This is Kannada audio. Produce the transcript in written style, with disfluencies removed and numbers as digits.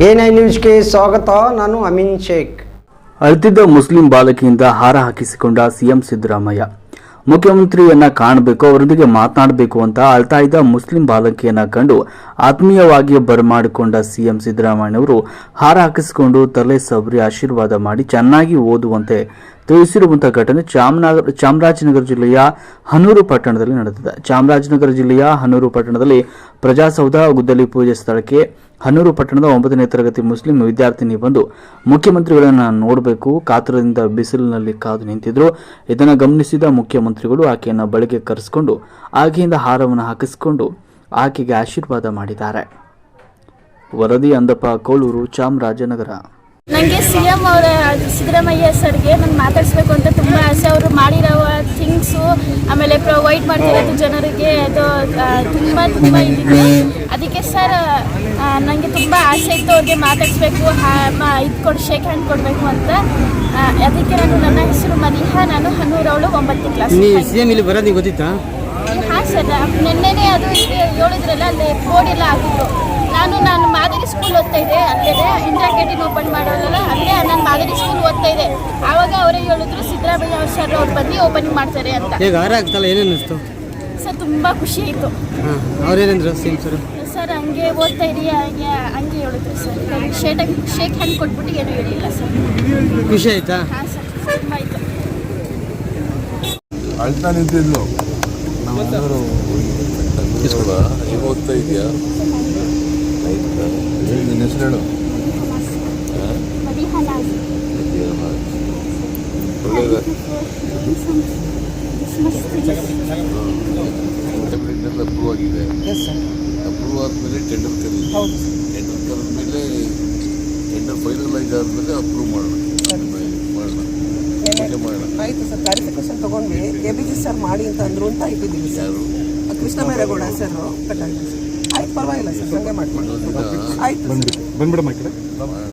A9 ನ್ಯೂಸ್ಗೆ ಸ್ವಾಗತ. ನಾನು ಅಮೀನ್ ಶೇಖ್. ಅಳ್ತಿದ್ದ ಮುಸ್ಲಿಂ ಬಾಲಕಿಯಿಂದ ಹಾರ ಹಾಕಿಸಿಕೊಂಡ ಸಿಎಂ ಸಿದ್ದರಾಮಯ್ಯ. ಮುಖ್ಯಮಂತ್ರಿಯನ್ನ ಕಾಣಬೇಕು, ಅವರೊಂದಿಗೆ ಮಾತನಾಡಬೇಕು ಅಂತ ಅಳ್ತಾ ಇದ್ದ ಮುಸ್ಲಿಂ ಬಾಲಕಿಯನ್ನ ಕಂಡು ಆತ್ಮೀಯವಾಗಿ ಬರಮಾಡಿಕೊಂಡ ಸಿಎಂ ಸಿದ್ದರಾಮಯ್ಯನವರು ಹಾರ ಹಾಕಿಸಿಕೊಂಡು ತಲೆ ಸವರಿ ಆಶೀರ್ವಾದ ಮಾಡಿ ಚೆನ್ನಾಗಿ ಓದುವಂತೆ ತಿಳಿಸಿರುವಂತಹ ಘಟನೆ ಚಾಮರಾಜನಗರ ಜಿಲ್ಲೆಯ ಹನೂರು ಪಟ್ಟಣದಲ್ಲಿ ನಡೆದಿದೆ. ಚಾಮರಾಜನಗರ ಜಿಲ್ಲೆಯ ಹನೂರು ಪಟ್ಟಣದಲ್ಲಿ ಪ್ರಜಾಸೌಧ ಗುದ್ದಲಿ ಪೂಜೆ ಸ್ಥಳಕ್ಕೆ ಹನೂರು ಪಟ್ಟಣದ 9ನೇ ತರಗತಿ ಮುಸ್ಲಿಂ ವಿದ್ಯಾರ್ಥಿನಿ ಬಂದು ಮುಖ್ಯಮಂತ್ರಿಗಳನ್ನ ನೋಡಬೇಕು ಕಾತರದಿಂದ ಬಿಸಿಲಿನಲ್ಲಿ ಕಾದು ನಿಂತಿದ್ರು. ಇದನ್ನು ಗಮನಿಸಿದ ಮುಖ್ಯಮಂತ್ರಿಗಳು ಆಕೆಯನ್ನು ಬಳಿಗೆ ಕರೆಸಿಕೊಂಡು ಆಕೆಯಿಂದ ಹಾರವನ್ನು ಹಾಕಿಸಿಕೊಂಡು ಆಕೆಗೆ ಆಶೀರ್ವಾದ ಮಾಡಿದ್ದಾರೆ. ವರದಿ ಅಂದಪ್ಪ ಕೋಳೂರು, ಚಾಮರಾಜನಗರ. ನನಗೆ ಸಿಎಂ ಅವರ ಸಿದ್ದರಾಮಯ್ಯ ಸರ್ಗೆ ನಾನು ಮಾತಾಡಿಸ್ಬೇಕು ಅಂತ ತುಂಬ ಆಸೆ. ಅವರು ಮಾಡಿರೋ ಥಿಂಗ್ಸು ಆಮೇಲೆ ಪ್ರೊವೈಡ್ ಮಾಡ್ತಿರೋದು ಜನರಿಗೆ ಅದು ತುಂಬ ಇದಿದೆ. ಅದಕ್ಕೆ ಸರ್ ನನಗೆ ತುಂಬ ಆಸೆ ಇತ್ತು ಅವ್ರಿಗೆ ಮಾತಾಡಿಸ್ಬೇಕು, ಇದು ಶೇಕ್ ಹ್ಯಾಂಡ್ ಕೊಡಬೇಕು ಅಂತ. ಅದಕ್ಕೆ ನನ್ನ ಹೆಸರು ಮಲಿಹಾ, ನಾನು ಹನೂರವಳು, 9ನೇ ಕ್ಲಾಸ್. ಇಲ್ಲಿ ಬರೋದು ಗೊತ್ತಿತ್ತಾ? ಹಾಂ ಸರ್, ನಿನ್ನೆನೇ ಅದು ಹೇಳಿದ್ರಲ್ಲ, ಅಲ್ಲಿ ಬೋರ್ಡ್ ಎಲ್ಲ ಆಗಿತ್ತು. ನಾನು ಮಾದರಿ ಸ್ಕೂಲ್ ಓದ್ತಾ ಇದ್ದೆ, ಅಲ್ಲೇ ಇಂದಿರಾ ಕ್ಯಾಂಟೀನ್ ಓಪನ್ ಮಾಡೋಲ್ಲ, ಅಲ್ಲೇ ನಾನು ಮಾದರಿ ಸ್ಕೂಲ್ ಓದ್ತಾ ಇದ್ದೆ. ಆವಾಗ ಅವರೇ ಹೇಳಿದ್ರು ಸಿದ್ದರಾಮಯ್ಯ ಸರ್ ಅವ್ರು ಬಂದು ಓಪನಿಂಗ್ ಮಾಡ್ತಾರೆ ಅಂತ. ಈಗ ಹಾರ ಆಗ್ತಲ್ಲ, ಏನೇನು ಅನಿಸ್ತು ಸರ್? ತುಂಬ ಖುಷಿ ಆಯಿತು. ಅವ್ರೇನಂದ್ರು ಸಿಎಂ ಸರ್? ಸರ್ ಹಂಗೆ ಓದ್ತಾ ಇರಿ ಹಂಗೆ ಹೇಳಿದ್ರು ಸರ್. ಶೇಕ್ ಹ್ಯಾಂಡ್ ಕೊಟ್ಬಿಟ್ಟು ಏನೂ ಹೇಳಿಲ್ಲ ಸರ್. ಖುಷಿ ಆಯ್ತಾ? ಹಾಂ ಸರ್, ತುಂಬ ಆಯಿತು. ಅಳ್ತಾ ನಿಂತಿದ್ಲು. ಈಗ ಓದ್ತಾ ಇದೆಯಾ? ನಿನ್ನ ಹೆಸರು ಹೇಳು. ಅಪ್ರೂವ್ ಆಗಿದೆ. ಅಪ್ರೂವ್ ಆದಮೇಲೆ ಟೆಂಡರ್ ಕರೀ. ಟೆಂಡರ್ ಕರೆದ್ಮೇಲೆ ಟೆಂಡರ್ ಫೈನಲೈಸ್ ಆದಮೇಲೆ ಅಪ್ರೂವ್ ಮಾಡೋಣ. ಆಯ್ತು ಸರ್, ಕ್ಲಾರಿಫಿಕೇಶನ್ ತಗೊಂಡ್ವಿ. KBG ಸರ್ ಮಾಡಿ ಅಂತ ಅಂದ್ರು ಅಂತ ಇಟ್ಟಿದ್ದೀವಿ ಸರ್. ಕೃಷ್ಣ ಬೈರೇಗೌಡ ಸರ್ ಕಟ್ಟಾಗಿ ಆಯ್ತು, ಪರವಾಗಿಲ್ಲ ಸರ್, ಹಂಗೆ ಮಾಡ್ಕೊಂಡು ಆಯ್ತು. ಬಂದ್ಬಿಡಮ್ಮ ಈ ಕಡೆ.